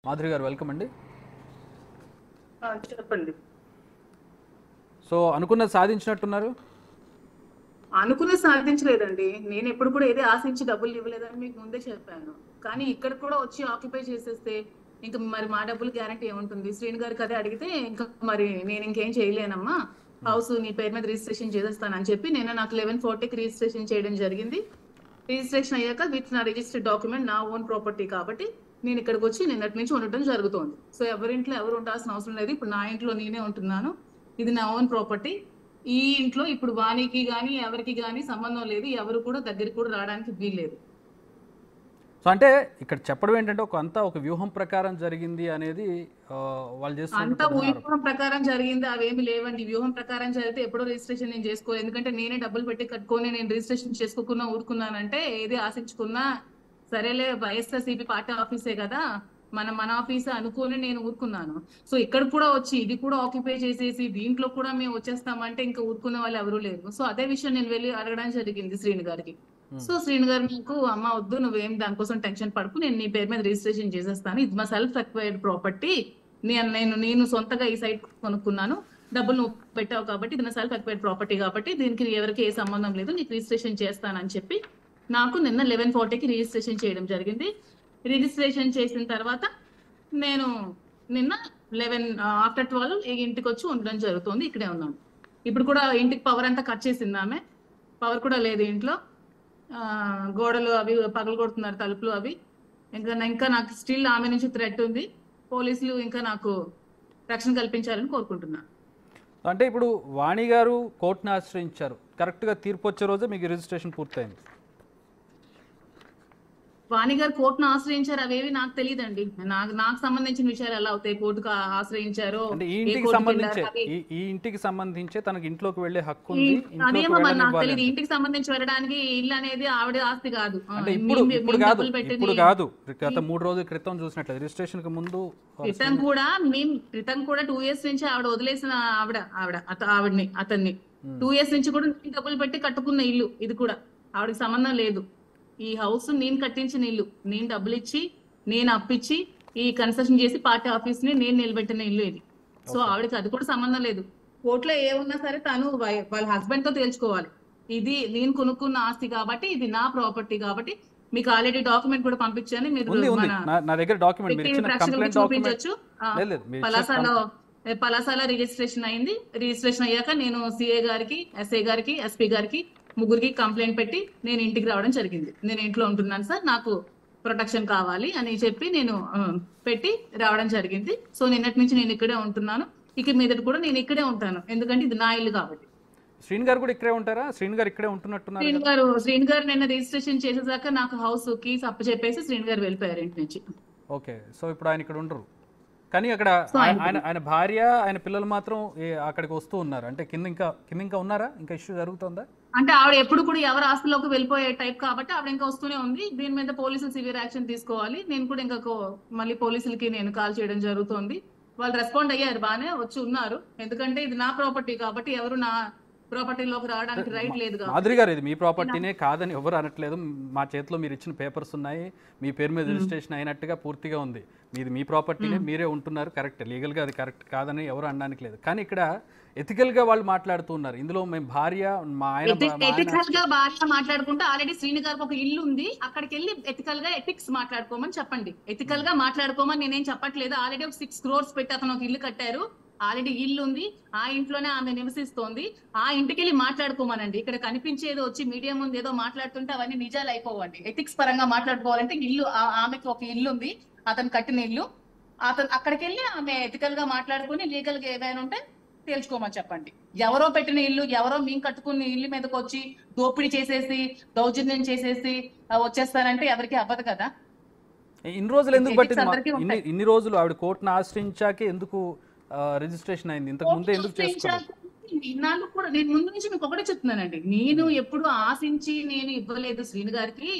మాధురి గారు వెల్కమ్ అండి. చెప్పండి. సో అనుకున్నది సాధించినట్టున్నారు. అనుకున్నది సాధించలేదండి. నేను ఎప్పుడు కూడా ఏదే ఆశించి డబ్బులు ఇవ్వలేదని మీకు ముందే చెప్పాను. కానీ ఇక్కడ కూడా వచ్చి ఆక్యుపై చేసేస్తే ఇంకా మరి మా డబ్బులు గ్యారంటీ ఏముంటుంది? శ్రీను గారికి అదే అడిగితే ఇంకా మరి నేను ఇంకేం చేయలేనమ్మా, హౌస్ నీ పేరు మీద రిజిస్ట్రేషన్ చేసేస్తానని చెప్పి నేను నాకు 1140కి రిజిస్ట్రేషన్ చేయడం జరిగింది. రిజిస్ట్రేషన్ అయ్యాక విత్ నా రిజిస్టర్డ్ డాక్యుమెంట్ నా ఓన్ ప్రాపర్టీ కాబట్టి నేను ఇక్కడికి వచ్చి నిన్నటి నుంచి ఉండటం జరుగుతోంది. సో ఎవరింట్లో ఎవరు ఉండాల్సిన అవసరం లేదు. ఇప్పుడు నా ఇంట్లో నేనే ఉంటున్నాను. ఇది నా ఓన్ ప్రాపర్టీ. ఈ ఇంట్లో ఇప్పుడు వానికి గాని ఎవరికి గాని సంబంధం లేదు. ఎవరు కూడా దగ్గరికి కూడా రావడానికి వీల్లేదు. సో అంటే ఇక్కడ చెప్పడం ఏంటంటే ఒక వ్యూహం ప్రకారం జరిగింది అనేది వాళ్ళు అంత చేస్తున్నారు. వ్యూహం ప్రకారం జరిగింది అవేమి లేవండి. వ్యూహం ప్రకారం జరిగితే ఎప్పుడో రిజిస్ట్రేషన్ నేను చేసుకోలేదు. ఎందుకంటే నేనే డబ్బులు పెట్టి కట్టుకొని నేను రిజిస్ట్రేషన్ చేసుకోకుండా ఊరుకున్నానంటే ఏది ఆశించుకున్నా సరేలే వైఎస్ఆర్సీపీ పార్టీ ఆఫీసే కదా మన ఆఫీస్ అనుకుని నేను ఊరుకున్నాను. సో ఇక్కడ కూడా వచ్చి ఇది కూడా ఆక్యుపై చేసేసి దీంట్లో కూడా మేము వచ్చేస్తామంటే ఇంకా ఊరుకునే వాళ్ళు ఎవరు లేరు. సో అదే విషయం నేను వెళ్ళి అడగడం జరిగింది శ్రీను గారికి. సో శ్రీను గారు నాకు అమ్మ వద్దు, నువ్వేం దానికోసం టెన్షన్ పడుకు, నేను నీ పేరు మీద రిజిస్ట్రేషన్ చేసేస్తాను. ఇది మా సెల్ఫ్ అక్వైర్డ్ ప్రాపర్టీ. నేను సొంతగా ఈ సైట్ కొనుక్కున్నాను, డబ్బులు నువ్వు పెట్టావు కాబట్టి ఇది నా సెల్ఫ్ అక్వైర్డ్ ప్రాపర్టీ కాబట్టి దీనికి ఎవరికి ఏ సంబంధం లేదు, నీకు రిజిస్ట్రేషన్ చేస్తానని చెప్పి నాకు నిన్న 1140కి రిజిస్ట్రేషన్ చేయడం జరిగింది. రిజిస్ట్రేషన్ చేసిన తర్వాత నేను నిన్న 11 ఇంటికి వచ్చి ఉండడం జరుగుతుంది. ఇక్కడే ఉన్నాను. ఇప్పుడు కూడా ఇంటికి పవర్ అంతా కట్ చేసింది ఆమె. పవర్ కూడా లేదు ఇంట్లో. గోడలు అవి పగలు కొడుతున్నారు, తలుపులు అవి. ఇంకా నాకు స్టిల్ ఆమె నుంచి థ్రెట్ ఉంది. పోలీసులు ఇంకా నాకు రక్షణ కల్పించాలని కోరుకుంటున్నాను. అంటే ఇప్పుడు వాణి గారు కోర్టును ఆశ్రయించారు, కరెక్ట్గా తీర్పు వచ్చే రోజే మీకు రిజిస్ట్రేషన్ పూర్తయింది. వాణి గారు కోర్టును ఆశ్రయించారు అవేవి నాకు తెలియదండి. నాకు సంబంధించిన విషయాలు ఎలా అవుతాయి? కోర్టుకు ఆశ్రయించారో ఈ ఇంటికి సంబంధించే తనకి ఇంట్లోకి వెళ్లే హక్కు ఉంది. అదేమో మరి నాకు తెలియదు. ఇంటికి సంబంధించి వెళ్ళడానికి ఇల్లు అనేది ఆవిడ ఆస్తి కాదు. ఇప్పుడు కాదు, గత 3 రోజుల క్రితం చూసినట్లు రిజిస్ట్రేషన్ కి ముందు క్రితం కూడా 2 years నుంచి ఆవిడ వదిలేసిన అతన్ని 2 years నుంచి కూడా డబ్బులు పెట్టి కట్టుకున్న ఇల్లు ఇది కూడా ఆవిడకి సంబంధం లేదు. ఈ హౌస్ నేను కట్టించిన ఇల్లు, నేను డబ్బులు ఇచ్చి నేను అప్పిచ్చి ఈ కన్స్ట్రక్షన్ చేసి పార్టీ ఆఫీస్ ని నేను నిలబెట్టిన ఇల్లు ఇది. సో ఆవిడకి అది కూడా సంబంధం లేదు. కోర్టులో ఏమున్నా సరే తను వాళ్ళ హస్బెండ్ తో తేల్చుకోవాలి. ఇది నేను కొనుక్కున్న ఆస్తి కాబట్టి, ఇది నా ప్రాపర్టీ కాబట్టి. మీకు ఆల్రెడీ డాక్యుమెంట్ కూడా పంపించాను, మీరు చూపించవచ్చు. పలాసాల రిజిస్ట్రేషన్ అయింది. రిజిస్ట్రేషన్ అయ్యాక నేను సిఏ గారికి, ఎస్ఐ గారికి, ఎస్పీ గారికి ముగ్గురికి కంప్లైంట్ పెట్టి నేను ఇంటికి రావడం జరిగింది. నేను ఇంట్లో ఉంటున్నాను సార్, నాకు ప్రొటెక్షన్ కావాలి అని చెప్పి నేను పెట్టి రావడం జరిగింది. సో నిన్నటి నుంచి నేను ఇక్కడే ఉంటున్నాను. ఇక మీదటి కూడా నేను ఇక్కడే ఉంటాను, ఎందుకంటే ఇది నా ఇల్లు కాబట్టి. శ్రీను గారు కూడా ఇక్కడే ఉంటారా? శ్రీను గారు ఇక్కడే ఉంటున్నట్టున్నారు. శ్రీను గారు నిన్న రిజిస్ట్రేషన్ చేసేదాకా నాకు హౌస్ కీస్ అప్పు చెప్పేసి శ్రీను గారు వెళ్ళిపోయారు ఇంటి నుంచి. ఓకే, సో ఇప్పుడు ఆయన ఇక్కడ ఉండరు, కానీ అక్కడ ఆయన భార్య ఆయన పిల్లలు మాత్రం అక్కడికి వస్తూ ఉన్నారు. అంటే కింద ఇంకా ఉన్నారా? ఇంకా ఇష్యూ జరుగుతుందా? అంటే ఆవిడ ఎప్పుడు కూడా ఎవరి ఆస్తులోకి వెళ్ళిపోయే టైప్ కాబట్టి ఆవిడ ఇంకా వస్తూనే ఉంది. దీని మీద పోలీసులు సివియర్ యాక్షన్ తీసుకోవాలి. నేను కూడా ఇంకా మళ్ళీ పోలీసులకి నేను కాల్ చేయడం జరుగుతుంది. వాళ్ళు రెస్పాండ్ అయ్యారు, బాగానే వచ్చి ఉన్నారు. ఎందుకంటే ఇది నా ప్రాపర్టీ కాబట్టి ఎవరు నా ప్రాపర్టీలోకి రావడానికి రైట్ లేదు. మాధురి గారు, ఇది మీ ప్రాపర్టీనే కాదని ఎవరు అనట్లేదు. మా చేతిలో మీరు ఇచ్చిన పేపర్స్ ఉన్నాయి, మీ పేరు మీద రిజిస్ట్రేషన్ అయినట్టుగా పూర్తిగా ఉంది. మీ ప్రాపర్టీనే, మీరే ఉంటున్నారు. కరెక్ట్, లీగల్గా అది కరెక్ట్ కాదని ఎవరు అనడానికి లేదు. కానీ ఇక్కడ ఎథికల్ గా వాళ్ళు మాట్లాడుతూ ఉన్నారు. ఇందులో మేము భార్య ఎథికల్ గా భార్య మాట్లాడుకుంటే ఆల్రెడీ శ్రీను గారికి ఒక ఇల్లు ఉంది, అక్కడికి వెళ్ళి ఎథికల్ గా ఎథిక్స్ మాట్లాడుకోమని చెప్పండి. ఎథికల్ గా మాట్లాడుకోమని నేనేం చెప్పట్లేదు. ఆల్రెడీ ఒక 6 crores పెట్టి అతను ఒక ఇల్లు కట్టారు. ఆల్రెడీ ఇల్లు ఉంది, ఆ ఇంట్లోనే ఆమె నివసిస్తోంది. ఆ ఇంటికి వెళ్ళి మాట్లాడుకోమనండి. ఇక్కడ కనిపించేది వచ్చి మీడియా ముందు ఏదో మాట్లాడుతుంటే అవన్నీ నిజాలు అయిపోవండి. ఎథిక్స్ పరంగా మాట్లాడుకోవాలంటే ఇల్లు, ఆమెకి ఒక ఇల్లు ఉంది, అతను కట్టిన ఇల్లు. అతను అక్కడికి వెళ్ళి ఆమె ఎథికల్ గా మాట్లాడుకుని లీగల్ గా ఏదైనా ఉంటే తేల్చుకోమని చెప్పండి. ఎవరో పెట్టిన ఇల్లు, ఎవరో మేము కట్టుకున్న ఇల్లు మీదకి వచ్చి దోపిడీ చేసేసి దౌర్జన్యం చేసేసి వచ్చేస్తారంటే ఎవరికి అవ్వదు కదా. ఇన్ని రోజులు ఎందుకు పట్టింది? ఇన్ని రోజులు ఆవిడ కోర్టును ఆశ్రయించాకే ఎందుకు రిజిస్ట్రేషన్ అయింది? ఇంతకు ముందే ఎందుకు చేసుకోలేదు? ఇన్నాళ్ళు కూడా నేను ముందు నుంచి మీకు ఒకటే చెప్తున్నానండి, నేను ఎప్పుడు ఆశించి నేను ఇవ్వలేదు. శ్రీను గారికి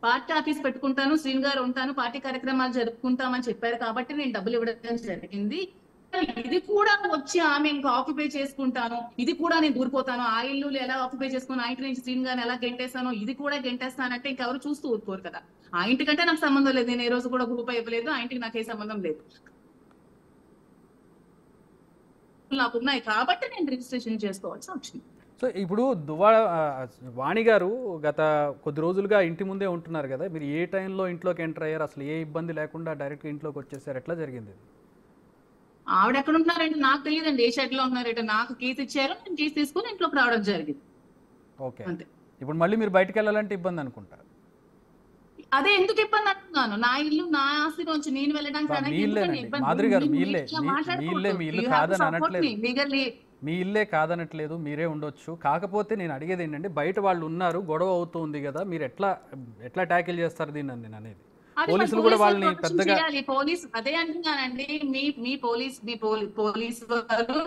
పార్టీ ఆఫీస్ పెట్టుకుంటాను, శ్రీను గారు ఉంటాను, పార్టీ కార్యక్రమాలు జరుపుకుంటామని చెప్పారు కాబట్టి నేను డబ్బులు ఇవ్వడం జరిగింది. ఇది కూడా వచ్చి ఆమె ఇంకా ఆక్యుపై చేసుకుంటాను, ఇది కూడా నేను దూరిపోతాను, ఆ ఇల్లు ఎలా ఆక్యుపై చేసుకుని ఆ ఇంటి నుంచి శ్రీన్ గారిని ఎలా గెంటేస్తానో ఇది కూడా గెంటేస్తానంటే ఇంకెవరు చూస్తూ ఊరుకోరు కదా. ఆ ఇంటికంటే నాకు సంబంధం లేదు, నేను ఏ రోజు కూడా రూపాయి ఇవ్వలేదు, ఆ ఇంటికి నాకు ఏ సంబంధం లేదు, నాకు ఉన్నాయి కాబట్టి నేను రిజిస్ట్రేషన్ చేసుకోవాల్సి వచ్చింది. సో ఇప్పుడు దువ్వాడ వాణి గారు గత కొద్ది రోజులుగా ఇంటి ముందే ఉంటున్నారు కదా, మీరు ఏ టైంలో ఇంట్లోకి ఎంటర్ అయ్యారు, అసలు ఏ ఇబ్బంది లేకుండా డైరెక్ట్గా ఇంట్లోకి వచ్చేసారు, ఎట్లా జరిగింది? ఆవిడ ఎక్కడ ఉన్నారంటే నాకు తెలియదండి, ఏ షెడ్ లో ఉన్నారంటే నాకు కీస్ ఇచ్చారు, నేను కీస్ తీసుకుని ఇంట్లోకి రావడం జరిగింది. ఓకే, అంతే. ఇప్పుడు మళ్ళీ మీరు బయటకు వెళ్ళాలంటే ఇబ్బంది అనుకుంటారు. అదే ఎందుకు ఇబ్బంది అంటున్నాను, నా ఇల్లు నా ఆస్తి నుంచి నేను వెళ్ళడానికి మీ ఇల్లేనండి మాధురి గారు, మీ ఇల్లే, మీ ఇల్లు కాదని అనట్లేదు, మీ ఇల్లే కాదనట్లేదు, మీరే ఉండొచ్చు. కాకపోతే నేను అడిగేది ఏంటంటే బయట వాళ్ళు ఉన్నారు, గొడవ అవుతుంది కదా, మీరు ఎట్లా ఎట్లా ట్యాకిల్ చేస్తారు దీన్ని నేను అనేది. పోలీసులు కూడా వాళ్ళని పెద్దగా పోలీస్ అదే అంటున్నానండి, మీ పోలీస్ వారు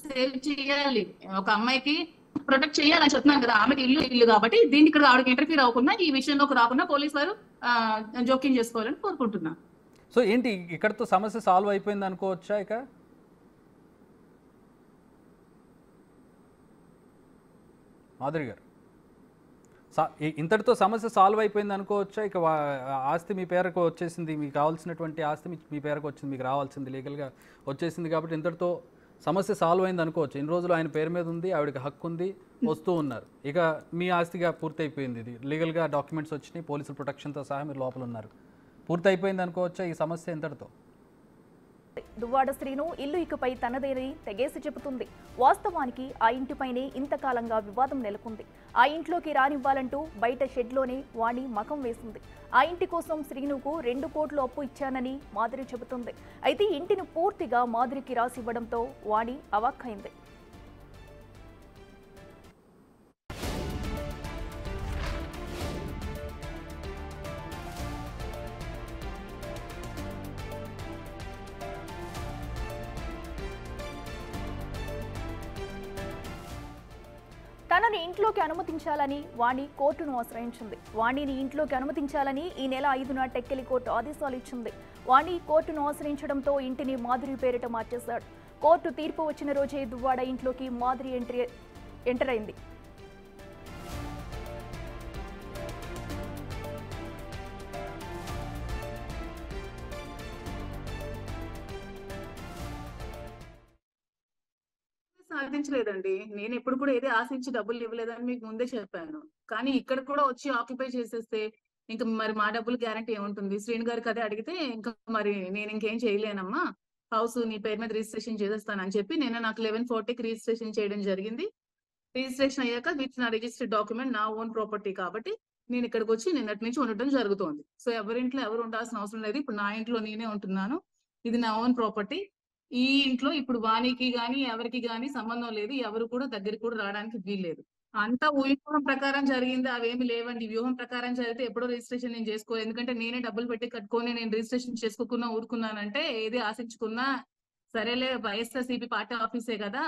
సేవ్ చేయాలి, ఒక అమ్మాయికి ప్రొటెక్ట్ చేయాలని చెప్తున్నాను కదా. ఆమెకి ఇల్లు కాబట్టి దీన్ని ఇక్కడ ఆవిడకి ఇంటర్ఫీర్ అవ్వకుండా, ఈ విషయంలోకి రాకుండా పోలీస్ వారు జోక్యం చేసుకోవాలని కోరుకుంటున్నా. సో ఏంటి ఇక్కడతో సమస్య సాల్వ్ అయిపోయింది అనుకోవచ్చా? ఇక మాధురి గారు, ఇంతటితో సమస్య సాల్వ్ అయిపోయింది అనుకోవచ్చా? ఇక ఆస్తి మీ పేరుకు వచ్చేసింది, మీకు కావాల్సినటువంటి ఆస్తి మీ పేరుకు వచ్చింది, మీకు రావాల్సింది లీగల్గా వచ్చేసింది కాబట్టి ఇంతటితో సమస్య సాల్వ్ అయింది అనుకోవచ్చు. ఇన్ని రోజులు ఆయన పేరు మీద ఉంది, ఆవిడకి హక్కు ఉంది, వస్తూ ఉన్నారు, ఇక మీ ఆస్తిగా పూర్తి అయిపోయింది, ఇది లీగల్గా డాక్యుమెంట్స్ వచ్చినాయి, పోలీసుల ప్రొటెక్షన్తో సహా మీరు లోపల ఉన్నారు, పూర్తి అయిపోయింది అనుకోవచ్చా ఈ సమస్య ఇంతటితో? దువ్వాడ శ్రీను ఇల్లు ఇకపై తనదేని తెగేసి చెబుతుంది. వాస్తవానికి ఆ ఇంటిపైనే ఇంతకాలంగా వివాదం నెలకొంది. ఆ ఇంట్లోకి రానివ్వాలంటూ బయట షెడ్లోనే వాణి మకం వేసింది. ఆ ఇంటి కోసం శ్రీనుకు 2 కోట్లు అప్పు ఇచ్చానని మాధురి చెబుతుంది. అయితే ఇంటిని పూర్తిగా మాధురికి రాసివ్వడంతో వాణి అవాక్కైంది. తనని ఇంట్లోకి అనుమతించాలని వాణి కోర్టును ఆశ్రయించింది. వాణిని ఇంట్లోకి అనుమతించాలని ఈ నెల 5న టెక్కలి కోర్టు ఆదేశాలు ఇచ్చింది. వాణి కోర్టును ఆశ్రయించడంతో ఇంటిని మాధురి పేరిట మార్చేశాడు. కోర్టు తీర్పు వచ్చిన రోజే దువ్వాడ ఇంట్లోకి మాధురి ఎంటర్ అయింది. సాధించలేదండి, నేను ఎప్పుడు కూడా ఏది ఆశించి డబ్బులు ఇవ్వలేదని మీకు ముందే చెప్పాను. కానీ ఇక్కడ కూడా వచ్చి ఆక్యుపై చేసేస్తే ఇంకా మరి మా డబ్బులు గ్యారంటీ ఏముంటుంది? శ్రీను గారికి అదే అడిగితే ఇంకా మరి నేను ఇంకేం చేయలేనమ్మా, హౌస్ నీ పేరు మీద రిజిస్ట్రేషన్ చేసేస్తానని చెప్పి నేను నాకు 1140కి రిజిస్ట్రేషన్ చేయడం జరిగింది. రిజిస్ట్రేషన్ అయ్యాక విత్ నా రిజిస్టర్డ్ డాక్యుమెంట్ నా ఓన్ ప్రాపర్టీ కాబట్టి నేను ఇక్కడికి వచ్చి నిన్నటి నుంచి ఉండటం జరుగుతోంది. సో ఎవరింట్లో ఎవరు ఉండాల్సిన అవసరం లేదు, ఇప్పుడు నా ఇంట్లో నేనే ఉంటున్నాను, ఇది నా ఓన్ ప్రాపర్టీ. ఈ ఇంట్లో ఇప్పుడు వాణికి గాని ఎవరికి గాని సంబంధం లేదు, ఎవరు కూడా దగ్గరికి కూడా రావడానికి వీల్లేదు. అంతా ఊహించడం ప్రకారం జరిగింది, అవేమి లేవండి. వ్యూహం ప్రకారం జరిగితే ఎప్పుడో రిజిస్ట్రేషన్ నేను చేసుకోవాలి, ఎందుకంటే నేనే డబ్బులు పెట్టి కట్టుకొని నేను రిజిస్ట్రేషన్ చేసుకోకుండా ఊరుకున్నానంటే ఏది ఆశించుకున్నా సరేలే వైఎస్ఆర్సీపీ పార్టీ ఆఫీసే కదా,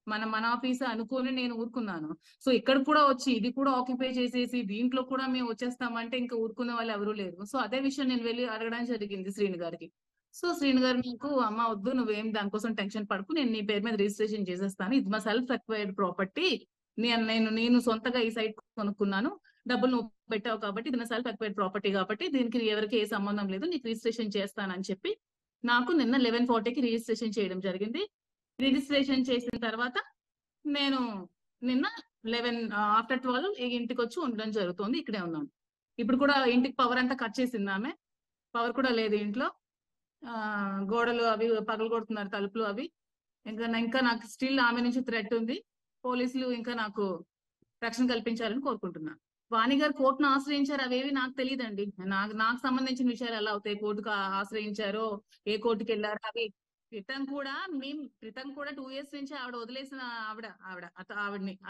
మన ఆఫీస్ అనుకొని నేను ఊరుకున్నాను. సో ఇక్కడ కూడా వచ్చి ఇది కూడా ఆక్యుపై చేసేసి దీంట్లో కూడా మేము వచ్చేస్తామంటే ఇంకా ఊరుకునే వాళ్ళు ఎవరు లేరు. సో అదే విషయం నేను వెళ్ళి అడగడం జరిగింది శ్రీను గారికి. సో శ్రీను గారు నాకు, అమ్మ వద్దు, నువ్వేం దానికోసం టెన్షన్ పడకు, నేను నీ పేరు మీద రిజిస్ట్రేషన్ చేసేస్తాను, ఇది మా సెల్ఫ్ అక్వైర్డ్ ప్రాపర్టీ, నేను సొంతగా ఈ సైట్ కొనుక్కున్నాను, డబ్బులు నువ్వు పెట్టావు కాబట్టి ఇది నా సెల్ఫ్ అక్వైర్డ్ ప్రాపర్టీ కాబట్టి దీనికి ఎవరికి ఏ సంబంధం లేదు, నీకు రిజిస్ట్రేషన్ చేస్తానని చెప్పి నాకు నిన్న 1140కి రిజిస్ట్రేషన్ చేయడం జరిగింది. రిజిస్ట్రేషన్ చేసిన తర్వాత నేను నిన్న 11 ఆఫ్టర్ 12 ఈ ఇంటికి వచ్చి ఉండడం జరుగుతుంది, ఇక్కడే ఉన్నాను. ఇప్పుడు కూడా ఇంటికి పవర్ అంతా కట్ చేసింది ఆమె, పవర్ కూడా లేదు ఇంట్లో, గోడలు అవి పగలు కొడుతున్నారు, తలుపులు అవి. ఇంకా నాకు స్టిల్ ఆమె నుంచి థ్రెట్ ఉంది, పోలీసులు ఇంకా నాకు రక్షణ కల్పించాలని కోరుకుంటున్నాను. వాణి గారు కోర్టును ఆశ్రయించారు, అవేవి నాకు తెలియదండి, నాకు సంబంధించిన విషయాలు ఎలా అవుతాయి, కోర్టుకు ఆశ్రయించారో ఏ కోర్టుకి వెళ్ళారో అవి. క్రితం కూడా 2 years నుంచి ఆవిడ వదిలేసిన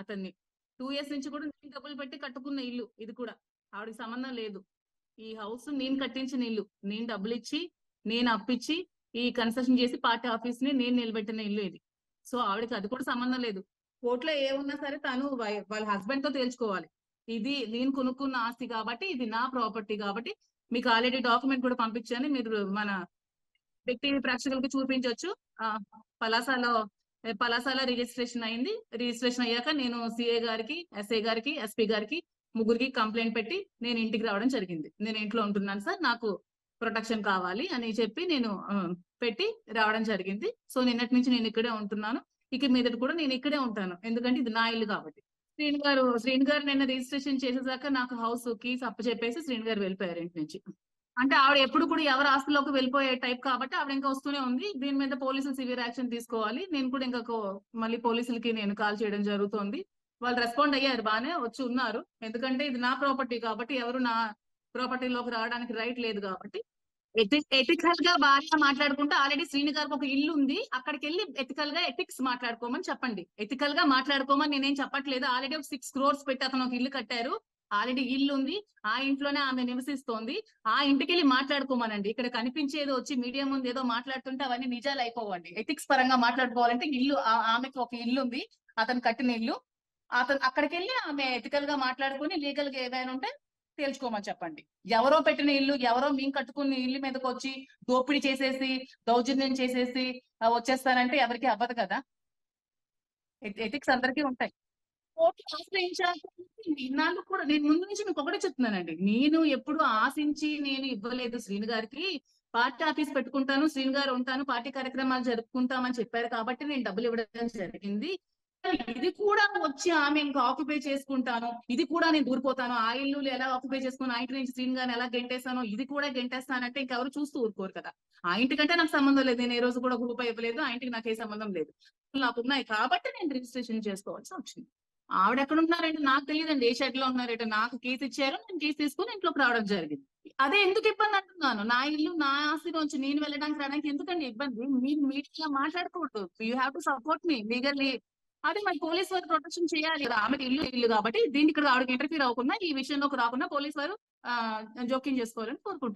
అతన్ని 2 years నుంచి కూడా నేను డబ్బులు పెట్టి కట్టుకున్న ఇల్లు, ఇది కూడా ఆవిడకి సంబంధం లేదు. ఈ హౌస్ నేను కట్టించిన ఇల్లు, నేను డబ్బులు ఇచ్చి నేను అప్పిచ్చి ఈ కన్స్ట్రక్షన్ చేసి పార్టీ ఆఫీస్ ని నేను నిలబెట్టిన ఇల్లు ఇది. సో ఆవిడకి అది కూడా సంబంధం లేదు. కోర్టులో ఏమున్నా సరే తను వాళ్ళ హస్బెండ్ తో తేల్చుకోవాలి. ఇది నేను కొనుక్కున్న ఆస్తి కాబట్టి, ఇది నా ప్రాపర్టీ కాబట్టి, మీకు ఆల్రెడీ డాక్యుమెంట్ కూడా పంపించాను, మీరు మన వ్యక్తి ప్రేక్షకులకు చూపించవచ్చు. పలాసాలో రిజిస్ట్రేషన్ అయింది. రిజిస్ట్రేషన్ అయ్యాక నేను సిఏ గారికి, ఎస్ఐ గారికి, ఎస్పీ గారికి ముగ్గురికి కంప్లైంట్ పెట్టి నేను ఇంటికి రావడం జరిగింది. నేను ఇంట్లో ఉంటున్నాను సార్, నాకు ప్రొటెక్షన్ కావాలి అని చెప్పి నేను పెట్టి రావడం జరిగింది. సో నిన్నటి నుంచి నేను ఇక్కడే ఉంటున్నాను. ఇక మీదట కూడా నేను ఇక్కడే ఉంటాను, ఎందుకంటే ఇది నా ఇల్లు కాబట్టి. శ్రీను గారు నిన్న రిజిస్ట్రేషన్ చేసేదాకా నాకు హౌస్ కీస్ అప్పచెప్పేసి శ్రీను గారు వెళ్ళిపోయారు ఇంటి నుంచి. అంటే ఆవిడ ఎప్పుడు కూడా ఎవరి ఆస్తులోకి వెళ్ళిపోయే టైప్ కాబట్టి ఆవిడ ఇంకా వస్తూనే ఉంది. దీని మీద పోలీసులు సివియర్ యాక్షన్ తీసుకోవాలి. నేను కూడా ఇంకా మళ్ళీ పోలీసులకి నేను కాల్ చేయడం జరుగుతోంది. వాళ్ళు రెస్పాండ్ అయ్యారు, బాగానే వచ్చి ఉన్నారు. ఎందుకంటే ఇది నా ప్రాపర్టీ కాబట్టి ఎవరు నా ప్రాపర్టీలోకి రావడానికి రైట్ లేదు కాబట్టి. ఎథికల్ గా బాగా మాట్లాడుకుంటే ఆల్రెడీ శ్రీను గారికి ఒక ఇల్లు ఉంది, అక్కడికి వెళ్ళి ఎథికల్ గా ఎథిక్స్ మాట్లాడుకోమని చెప్పండి. ఎథికల్ గా మాట్లాడుకోమని నేనేం చెప్పట్లేదు. ఆల్రెడీ ఒక 6 crores పెట్టి అతను ఒక ఇల్లు కట్టారు, ఆల్రెడీ ఇల్లు ఉంది, ఆ ఇంట్లోనే ఆమె నివసిస్తోంది. ఆ ఇంటికి వెళ్ళి మాట్లాడుకోమనండి. ఇక్కడ కనిపించేది వచ్చి మీడియా ముందు ఏదో మాట్లాడుతుంటే అవన్నీ నిజాలు అయిపోవండి. ఎథిక్స్ పరంగా మాట్లాడుకోవాలంటే ఇల్లు, ఆమెకి ఒక ఇల్లు ఉంది, అతను కట్టిన ఇల్లు, అతను అక్కడికి వెళ్ళి ఆమె ఎథికల్ గా మాట్లాడుకుని లీగల్ గా ఏదైనా ఉంటే తేల్చుకోమని చెప్పండి. ఎవరో పెట్టిన ఇల్లు, ఎవరో మేము కట్టుకున్న ఇల్లు మీదకి వచ్చి దోపిడీ చేసేసి, దౌర్జన్యం చేసేసి వచ్చేస్తానంటే ఎవరికి అవ్వదు కదా. ఎథిక్స్ అందరికీ ఉంటాయి. కోర్టు ఆశ్రయించాలి. ఇన్నాళ్ళు కూడా నేను ముందు నుంచి మీకు ఒకటే చెప్తున్నానండి, నేను ఎప్పుడు ఆశించి నేను ఇవ్వలేదు శ్రీను గారికి. పార్టీ ఆఫీస్ పెట్టుకుంటాను, శ్రీను గారు ఉంటాను, పార్టీ కార్యక్రమాలు జరుపుకుంటామని చెప్పారు కాబట్టి నేను డబ్బులు ఇవ్వడం జరిగింది. ఇది కూడా వచ్చి ఆమె ఇంకా ఆక్యుపై చేసుకుంటాను, ఇది కూడా నేను దూరిపోతాను, ఆ ఇల్లు ఎలా ఆక్యుపై చేసుకుని ఆ ఇంటి నుంచి శ్రీను గారిని ఎలా గెంటేస్తానో ఇది కూడా గెంటేస్తానంటే ఇంకెవరు చూస్తూ ఊరుకోరు కదా. ఆ ఇంటికంటే నాకు సంబంధం లేదు, నేను ఏ రోజు కూడా రూపాయి ఇవ్వలేదు, ఆ ఇంటికి నాకు ఏ సంబంధం లేదు. నాకు ఉన్నాయి కాబట్టి నేను రిజిస్ట్రేషన్ చేసుకోవాల్సి వచ్చింది. ఆవిడ ఎక్కడ ఉన్నారంటే నాకు తెలియదండి, ఏ షెడ్ లో ఉన్నారంటే. నాకు కేసు ఇచ్చారు, నేను కేసు తీసుకుని ఇంట్లోకి రావడం జరిగింది. అదే ఎందుకు ఇబ్బంది అంటున్నాను, నా ఇల్లు నా ఆస్తి నుంచి నేను వెళ్ళడానికి రావడానికి ఎందుకండి ఇబ్బంది? మీరు మీడియా మాట్లాడకూడదు, you have to support me legally. అదే మరి పోలీస్ వారు ప్రొటెక్షన్ చేయాలి కదా. ఆమెకి ఇల్లు కాబట్టి దీనికి ఇక్కడ ఆవిడకి ఇంటర్ఫీర్ అవ్వకుండా, ఈ విషయంలోకి రాకుండా పోలీస్ వారు జోక్యం చేసుకోవాలని కోరుకుంటున్నాను.